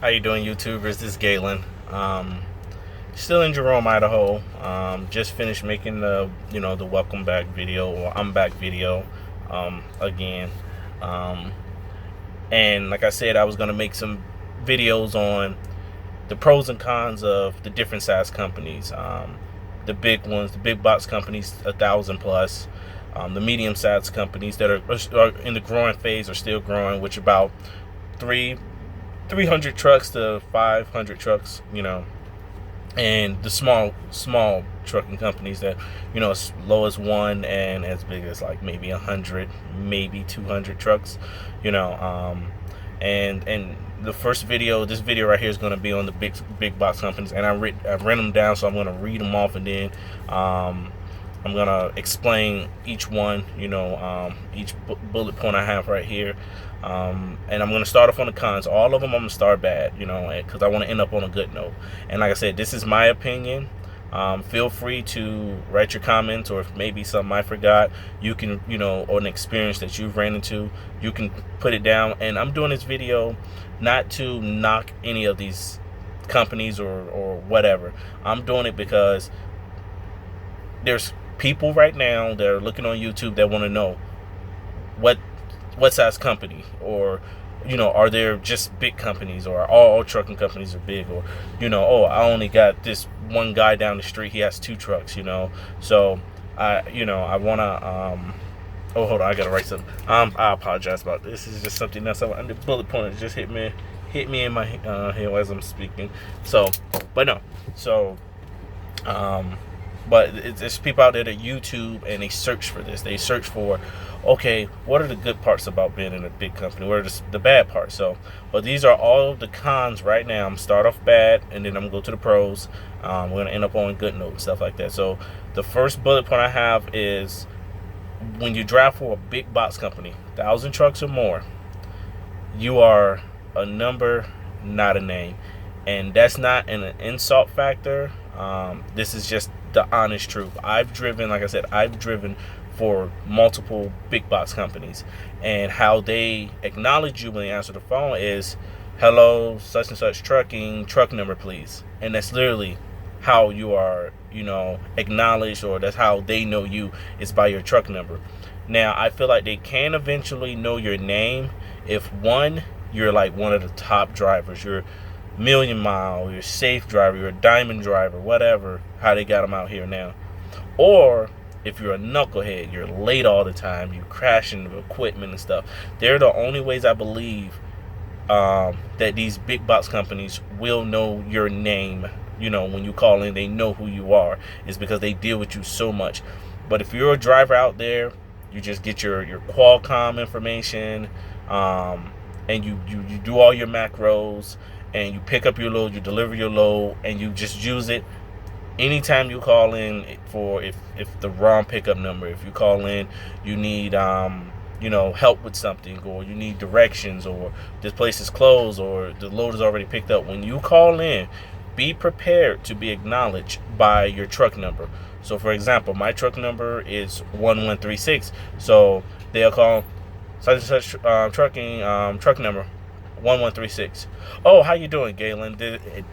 How you doing, YouTubers? This is Galen. Still in Jerome, Idaho. Just finished making the welcome back video or I'm back video again. Um, and like I said, I was gonna make some videos on the pros and cons of the different size companies. The big ones, the big box companies, 1,000 plus. The medium sized companies that are in the growing phase are still growing, which about three 300 trucks to 500 trucks, and the small trucking companies that, as low as one and as big as like maybe 100, maybe 200 trucks, and the first video, this video right here is going to be on the big box companies, and I've written them down, so I'm going to read them off, and then I'm going to explain each one, each bullet point I have right here. And I'm going to start off on the cons. All of them I'm going to start bad, because I want to end up on a good note. And like I said, this is my opinion. Feel free to write your comments, or if maybe something I forgot, you can, or an experience that you've ran into, you can put it down. And I'm doing this video not to knock any of these companies or whatever. I'm doing it because there's people right now that are looking on YouTube that want to know what size company, or are there just big companies, or all trucking companies are big, or oh, I only got this one guy down the street, he has 2 trucks, so I want to oh, hold on, I gotta write something. I apologize about this. This is just something else. The bullet pointer just hit me in my head as I'm speaking. So but no, so but there's people out there that YouTube, and they search for this. They search for, okay, what are the good parts about being in a big company? What are the bad parts? So, but these are all of the cons right now. I'm gonna start off bad, and then I'm gonna go to the pros. We're gonna end up on a good note and stuff like that. So, the first bullet point I have is, when you drive for a big box company, 1,000 trucks or more, you are a number, not a name, and that's not an insult factor. This is just the honest truth. I've driven for multiple big box companies, and how they acknowledge you when they answer the phone is, hello, such and such trucking, truck number please. And that's literally how you are, acknowledged, or that's how they know you, is by your truck number. Now, I feel like they can eventually know your name if, one, you're like one of the top drivers, you're million mile, you're safe driver, you're a diamond driver, whatever, how they got them out here now. Or if you're a knucklehead, you're late all the time, you crash into equipment and stuff. They're the only ways I believe that these big box companies will know your name. When you call in, they know who you are. It's because they deal with you so much. But if you're a driver out there, you just get your Qualcomm information, and you do all your macros, and you pick up your load, you deliver your load, and you just use it anytime you call in for, if the wrong pickup number, if you call in, you need help with something, or you need directions, or this place is closed, or the load is already picked up. When you call in, be prepared to be acknowledged by your truck number. So for example, my truck number is 1136, so they'll call such and such trucking truck number 1136. Oh, how you doing, Galen?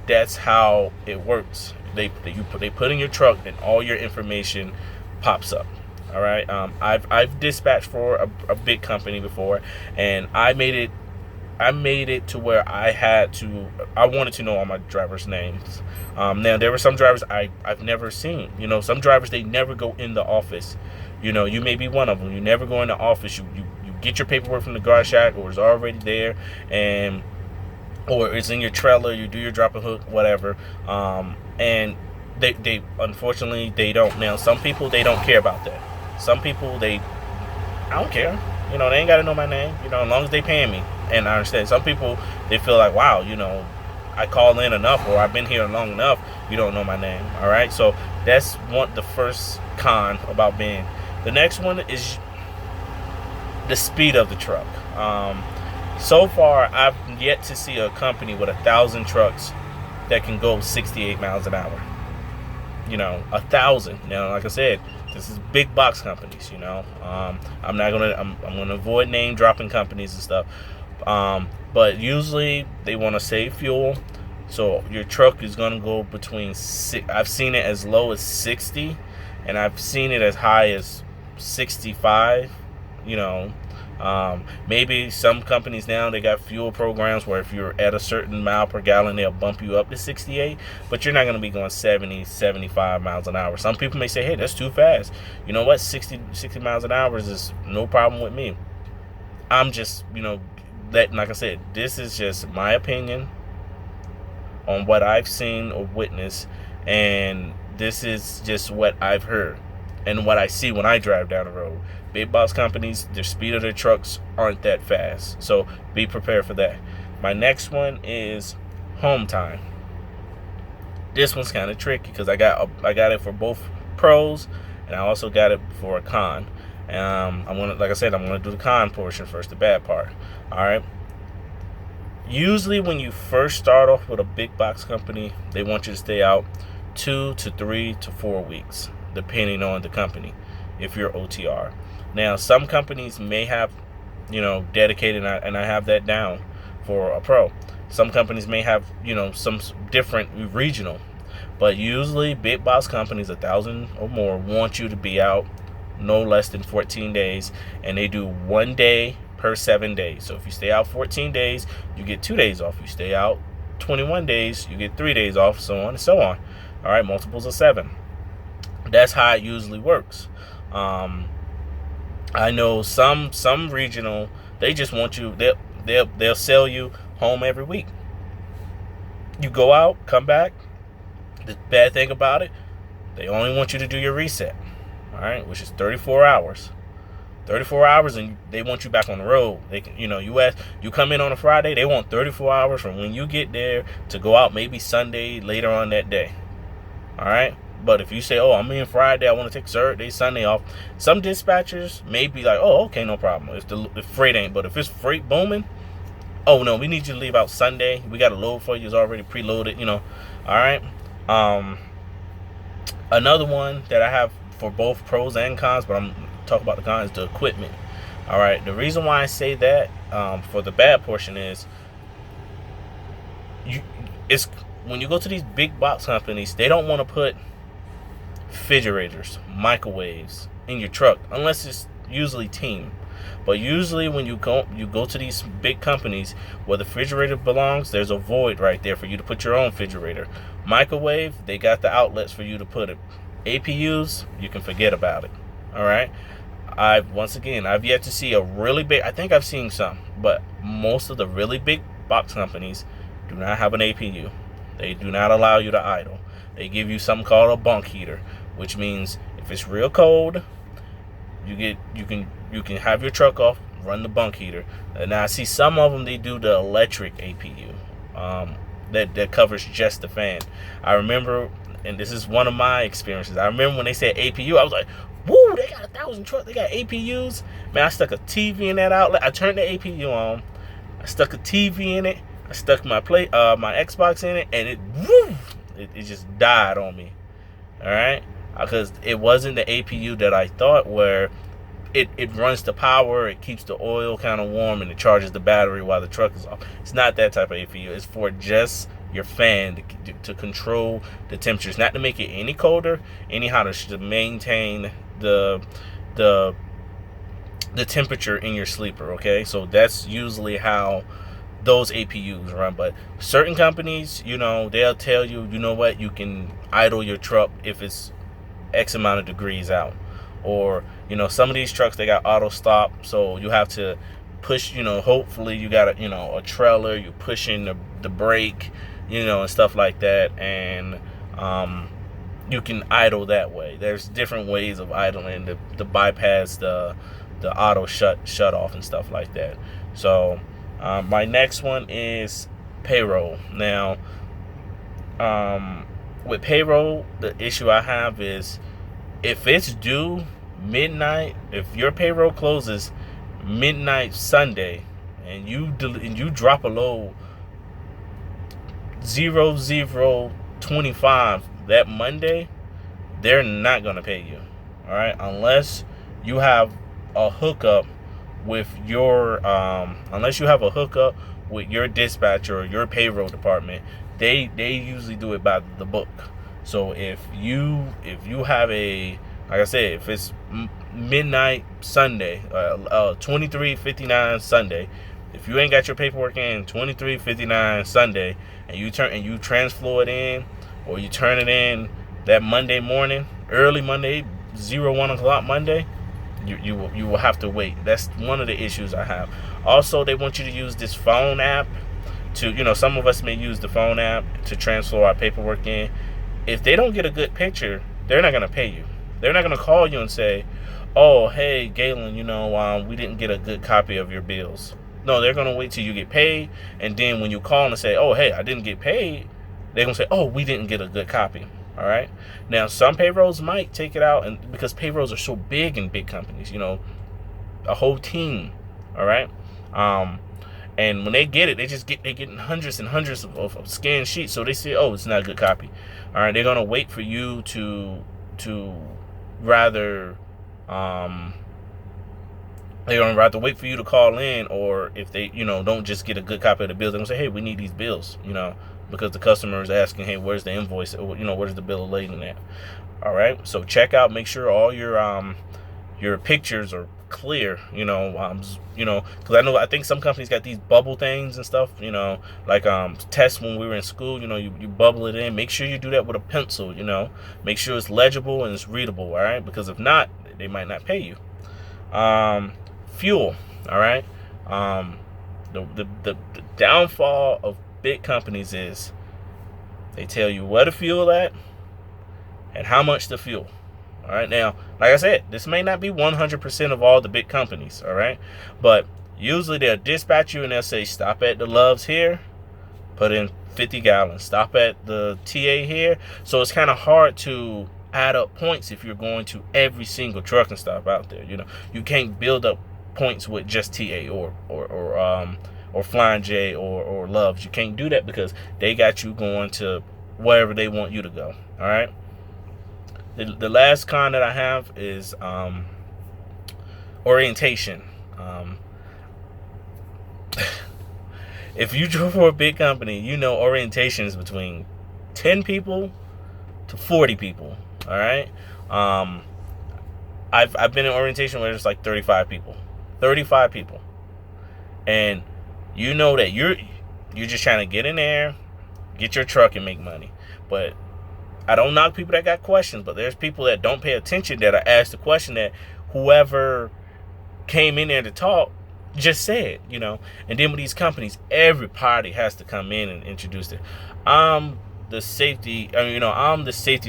That's how it works. They put in your truck, and all your information pops up. All right. I've dispatched for a big company before, and I made it to where I wanted to know all my drivers' names. Now, there were some drivers I've never seen. Some drivers, they never go in the office. You may be one of them. You never go in the office. You get your paperwork from the garage shack, or it's already there, or it's in your trailer. You do your drop and hook, whatever. And they unfortunately, they don't. Now, some people, they don't care about that. Some people, I don't care. They ain't got to know my name. As long as they paying me. And I understand. Some people, they feel like, wow, I call in enough, or I've been here long enough, you don't know my name. All right. So that's the first con about being. The next one is the speed of the truck. So far, I've yet to see a company with 1,000 trucks that can go 68 miles an hour. 1,000. Now, like I said, this is big box companies. I'm gonna avoid name dropping companies and stuff, But usually they want to save fuel, so your truck is going to go between I've seen it as low as 60, and I've seen it as high as 65. You know, maybe some companies now they got fuel programs where if you're at a certain mile per gallon, they'll bump you up to 68, but you're not going to be going 70, 75 miles an hour. Some people may say, hey, that's too fast. You know what? 60 miles an hour is no problem with me. I'm just, that, like I said, this is just my opinion on what I've seen or witnessed, and this is just what I've heard and what I see when I drive down the road. Big box companies, the speed of their trucks aren't that fast, so be prepared for that. My next one is home time. This one's kind of tricky because I got it for both pros, and I also got it for a con. Like I said, I'm gonna do the con portion first, the bad part. All right. Usually, when you first start off with a big box company, they want you to stay out 2 to 3 to 4 weeks, depending on the company. If you're OTR, now some companies may have, dedicated, and I have that down for a pro. Some companies may have, some different regional, but usually big box companies, 1,000 or more, want you to be out no less than 14 days, and they do 1 day per 7 days. So if you stay out 14 days, you get 2 days off. You stay out 21 days, you get 3 days off, so on and so on. All right, multiples of 7. That's how it usually works. I know some regional, they just want you. They'll sell you home every week. You go out, come back. The bad thing about it, they only want you to do your reset. All right, which is 34 hours. 34 hours, and they want you back on the road. They can, you come in on a Friday, they want 34 hours from when you get there to go out maybe Sunday later on that day. All right. But if you say, oh, I'm in Friday, I want to take Saturday, Sunday off, some dispatchers may be like, oh, okay, no problem. If the freight ain't, but if it's freight booming, oh no, we need you to leave out Sunday. We got a load for you. It's already preloaded, All right. Another one that I have for both pros and cons, but I'm talking about the cons, the equipment. All right. The reason why I say that for the bad portion is it's when you go to these big box companies, they don't want to put refrigerators, microwaves in your truck unless it's usually team. But usually when you go to these big companies where the refrigerator belongs, there's a void right there for you to put your own refrigerator. Microwave, they got the outlets for you to put it. APUs, you can forget about it. All right. I've yet to see a really big, I think I've seen some, but most of the really big box companies do not have an APU. They do not allow you to idle. They give you something called a bunk heater, which means if it's real cold, you can have your truck off, run the bunk heater. And now I see some of them, they do the electric APU that covers just the fan. I remember, and this is one of my experiences, I remember when they said APU, I was like, woo, they got 1,000 trucks, they got APUs. Man, I stuck a TV in that outlet. I turned the APU on. I stuck a TV in it. I stuck my Xbox in it, and it just died on me. All right, because it wasn't the APU that I thought, where it runs the power, it keeps the oil kind of warm, and it charges the battery while the truck is off. It's not that type of APU. It's for just your fan to control the temperatures, not to make it any colder, anyhow to maintain the temperature in your sleeper. Okay, so that's usually how those APUs run. But certain companies, they'll tell you, what, you can idle your truck if it's X amount of degrees out. Or, some of these trucks, they got auto stop, so you have to push, hopefully you got a trailer, you're pushing the brake, and stuff like that, and you can idle that way. There's different ways of idling to bypass the auto shut off and stuff like that. So my next one is payroll. Now, with payroll, the issue I have is if it's due midnight, if your payroll closes midnight Sunday, and you drop a load 00:25 that Monday, they're not gonna pay you. All right, unless you have a hookup with your unless you have a hookup with your dispatcher or your payroll department, they usually do it by the book. So if you have a, like I said, if it's midnight Sunday, 23:59 Sunday, if you ain't got your paperwork in 23:59 Sunday, and you transfer it in, or you turn it in that Monday morning, early Monday, 1 o'clock Monday, you will have to wait. That's one of the issues I have. Also, they want you to use this phone app to, some of us may use the phone app to transfer our paperwork in. If they don't get a good picture, they're not going to pay you. They're not going to call you and say, oh, hey, Galen, we didn't get a good copy of your bills. No, they're going to wait till you get paid. And then when you call and say, oh, hey, I didn't get paid, they're going to say, oh, we didn't get a good copy. All right. Now, some payrolls might take it out, and because payrolls are so big in big companies, a whole team. All right. And when they get it, they're getting hundreds and hundreds of scanned sheets. So they say, oh, it's not a good copy. All right. They're going to wait for you to rather, they're going to rather wait for you to call in, or if they, don't just get a good copy of the bills, they're going to say, hey, we need these bills, because the customer is asking, hey, where's the invoice? Where's the bill of lading at? All right. So check out, make sure all your pictures are clear, because I think some companies got these bubble things and stuff, like tests when we were in school, you bubble it in. Make sure you do that with a pencil, make sure it's legible and it's readable. All right. Because if not, they might not pay you. Fuel. All right. The downfall of big companies is they tell you where to fuel at and how much to fuel. All right. Now, like I said, this may not be 100% of all the big companies. All right. But usually they'll dispatch you and they'll say, stop at the Love's here, put in 50 gallons, stop at the TA here. So it's kind of hard to add up points if you're going to every single trucking stop out there. You can't build up points with just TA or Flying J or Love's. You can't do that because they got you going to wherever they want you to go. All right. The last con that I have is orientation. If you drove for a big company, orientation is between 10 people to 40 people. All right. I've been in orientation where it's like 35 people, and that you're just trying to get in there, get your truck, and make money. But I don't knock people that got questions, but there's people that don't pay attention that are asked the question that whoever came in there to talk just said, And then with these companies, everybody has to come in and introduce it. I'm the safety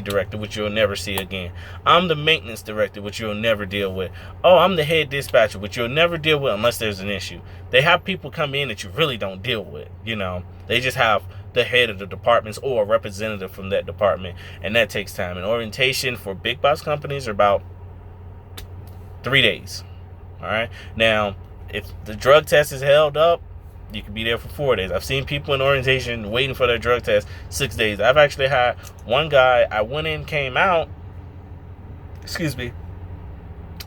director, which you'll never see again. I'm the maintenance director, which you'll never deal with. Oh, I'm the head dispatcher, which you'll never deal with unless there's an issue. They have people come in that you really don't deal with, They just have the head of the departments or a representative from that department, and that takes time. And orientation for big box companies are about 3 days. All right. Now, if the drug test is held up, you can be there for 4 days. I've seen people in orientation waiting for their drug test 6 days. I've actually had one guy, I went in, came out,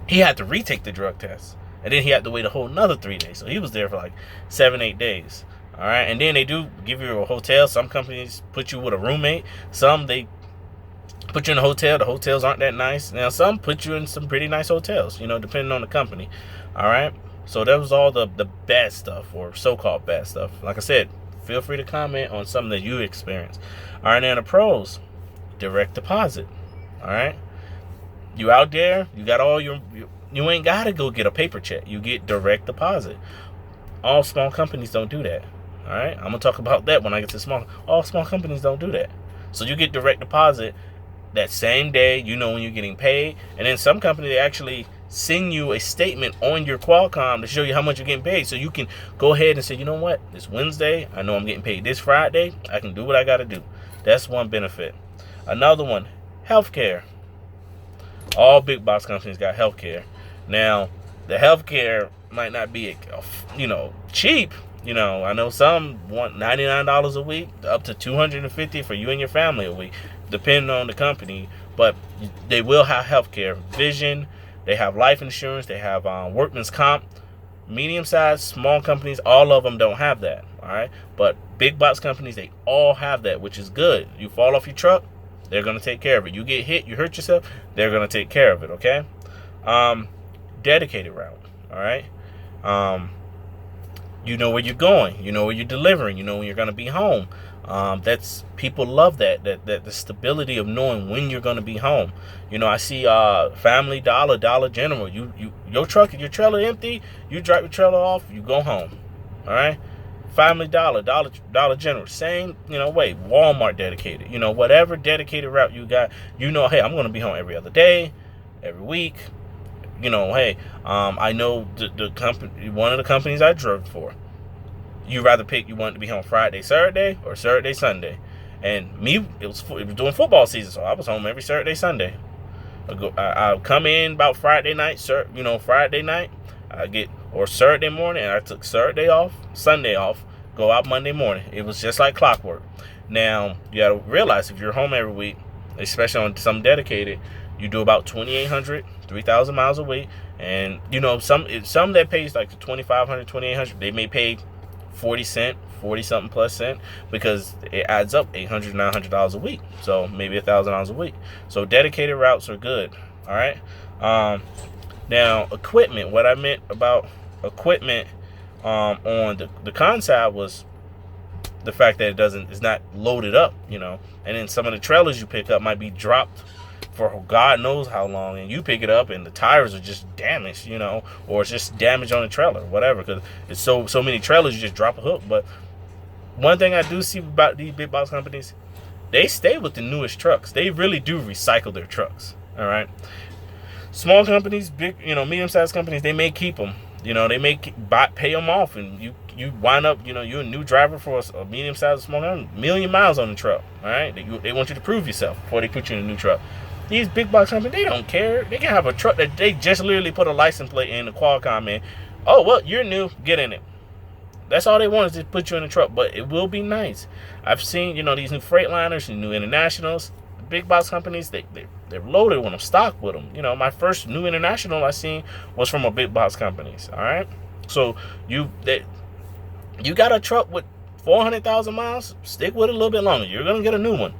he had to retake the drug test. And then he had to wait a whole another 3 days. So he was there for like 7-8 days. All right. And then they do give you a hotel. Some companies put you with a roommate. Some, they put you in a hotel. The hotels aren't that nice. Now, some put you in some pretty nice hotels, depending on the company. All right. So that was all the bad stuff, or so-called bad stuff. Like I said, feel free to comment on something that you experienced. All right. Now, the pros, direct deposit. All right. You out there, you got all you ain't got to go get a paper check. You get direct deposit. All small companies don't do that. All right. I'm going to talk about that when I get to all small companies don't do that. So you get direct deposit that same day, when you're getting paid. And then some companies, they actually send you a statement on your Qualcomm to show you how much you're getting paid. So you can go ahead and say, you know what? It's Wednesday. I know I'm getting paid this Friday. I can do what I got to do. That's one benefit. Another one, healthcare. All big box companies got healthcare. Now, the healthcare might not be, cheap. I know some want $99 a week, up to $250 for you and your family a week, depending on the company. But they will have healthcare, vision. They have life insurance. They have workman's comp. medium-sized, small companies, all of them don't have that. All right, but big box companies, they all have that, which is good. You fall off your truck, they're gonna take care of it. You get hit, you hurt yourself, they're gonna take care of it. Okay. Um, dedicated route. All right. Um, you know where you're going. You know where you're delivering. You know when you're gonna be home. That's people love that the stability of knowing when you're gonna be home. You know, I see Family Dollar, Dollar General. Your trailer empty. You drop your trailer off. You go home. All right. Family Dollar, Dollar General, same way. Walmart dedicated. Whatever dedicated route you got. Hey, I'm gonna be home every other day, every week. Hey, I know the company, one of the companies I drove for. You rather pick, you want to be home Friday, Saturday, or Saturday, Sunday. And me, it was during football season, so I was home every Saturday, Sunday. I'll come in about Friday night, Friday night. Or Saturday morning, and I took Saturday off, Sunday off, go out Monday morning. It was just like clockwork. Now, you got to realize if you're home every week, especially on some dedicated, you do about 2,800, 3,000 miles a week. And, some that pays like 2,500, 2,800, they may pay 40 something plus cent, because it adds up $800, $900 a week. So maybe $1,000 a week. So dedicated routes are good. All right. Now, equipment, what I meant about equipment on the con side was the fact that it's not loaded up, and then some of the trailers you pick up might be dropped for God knows how long, and you pick it up and the tires are just damaged, or it's just damage on the trailer, whatever, because it's so many trailers, you just drop a hook. But one thing I do see about these big box companies, they stay with the newest trucks. They really do recycle their trucks. All right. Small companies, big, medium-sized companies, they may keep them. They may pay them off, and you wind up, you're a new driver for a medium-sized, small company, 1,000,000 miles on the truck. All right, they want you to prove yourself before they put you in a new truck. These big box companies, they don't care. They can have a truck that they just literally put a license plate in, the Qualcomm in. Oh, well, you're new, get in it. That's all they want, is to put you in a truck, but it will be nice. I've seen, these new Freightliners and new Internationals. Big box companies, they're loaded when I'm stocked with them. My first new International I seen was from a big box companies. All right, so you got a truck with 400,000 miles, stick with it a little bit longer. You're gonna get a new one,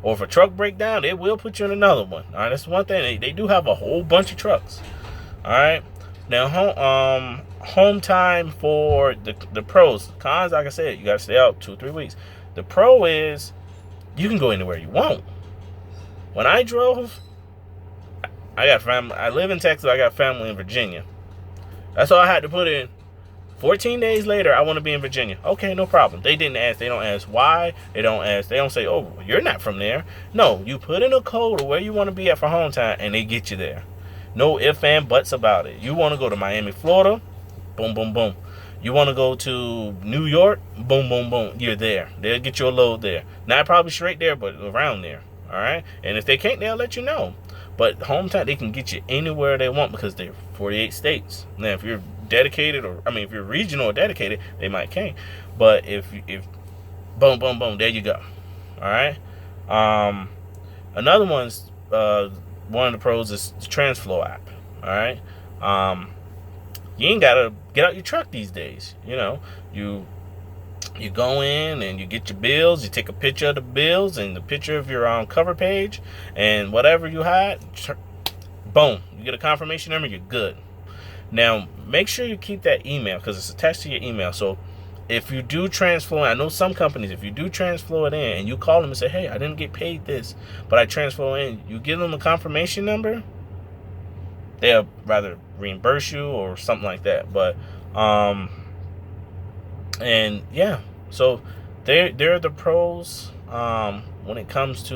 or if a truck break down, they will put you in another one. All right, that's one thing. They do have a whole bunch of trucks. All right, now home time for the pros. Cons, like I said, you gotta stay out 2-3 weeks. The pro is you can go anywhere you want. When I drove, I got family. I live in Texas. I got family in Virginia. That's all I had to put in. 14 days later, I want to be in Virginia. Okay, no problem. They didn't ask. They don't ask why. They don't ask. They don't say, oh, you're not from there. No, you put in a code of where you want to be at for home time, and they get you there. No ifs and buts about it. You want to go to Miami, Florida? Boom, boom, boom. You want to go to New York? Boom, boom, boom. You're there. They'll get you a load there. Not probably straight there, but around there. All right? And if they can't, they'll let you know. But home time, they can get you anywhere they want because they're 48 states. Now, if you're dedicated, if you're regional or dedicated, they might can't. But if boom, boom, boom, there you go. All right? Another one's, one of the pros is the TransFlow app. All right? You ain't gotta get out your truck these days. You go in and you get your bills. You take a picture of the bills and the picture of your cover page, and whatever you had, boom, you get a confirmation number. You're good. Now make sure you keep that email because it's attached to your email. So if you do TransFlow, I know some companies, if you do TransFlow it in and you call them and say, hey, I didn't get paid this, but I TransFlow in, you give them a confirmation number, they'll rather reimburse you or something like that. But and yeah, so they're the pros when it comes to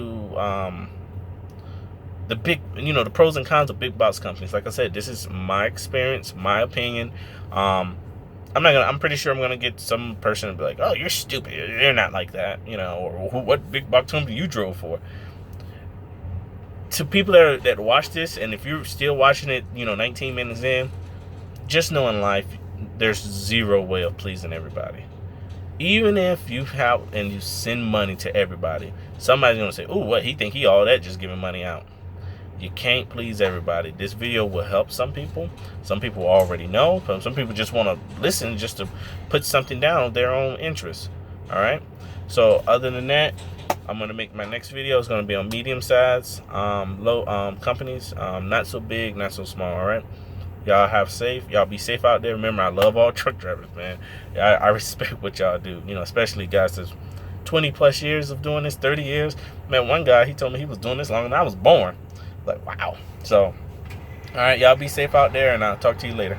the big, the pros and cons of big box companies. Like I said, this is my experience, my opinion. I'm pretty sure I'm gonna get some person to be like, oh, you're stupid, you're not like that, or what big box company you drove for. To people that watch this, and if you're still watching it, 19 minutes in, just know in life, there's zero way of pleasing everybody. Even if you have and you send money to everybody, somebody's gonna say, "Oh, what he think he all that just giving money out." You can't please everybody. This video will help some people. Some people already know. Some people just want to listen just to put something down of their own interest. All right. So other than that, I'm gonna make my next video. It's gonna be on medium-sized, low companies, not so big, not so small. All right. Y'all have safe. Y'all be safe out there. Remember, I love all truck drivers, man. I respect what y'all do. You know, especially guys that's 20 plus years of doing this, 30 years. Man, one guy, he told me he was doing this longer than I was born. Like, wow. So, all right, y'all be safe out there, and I'll talk to you later.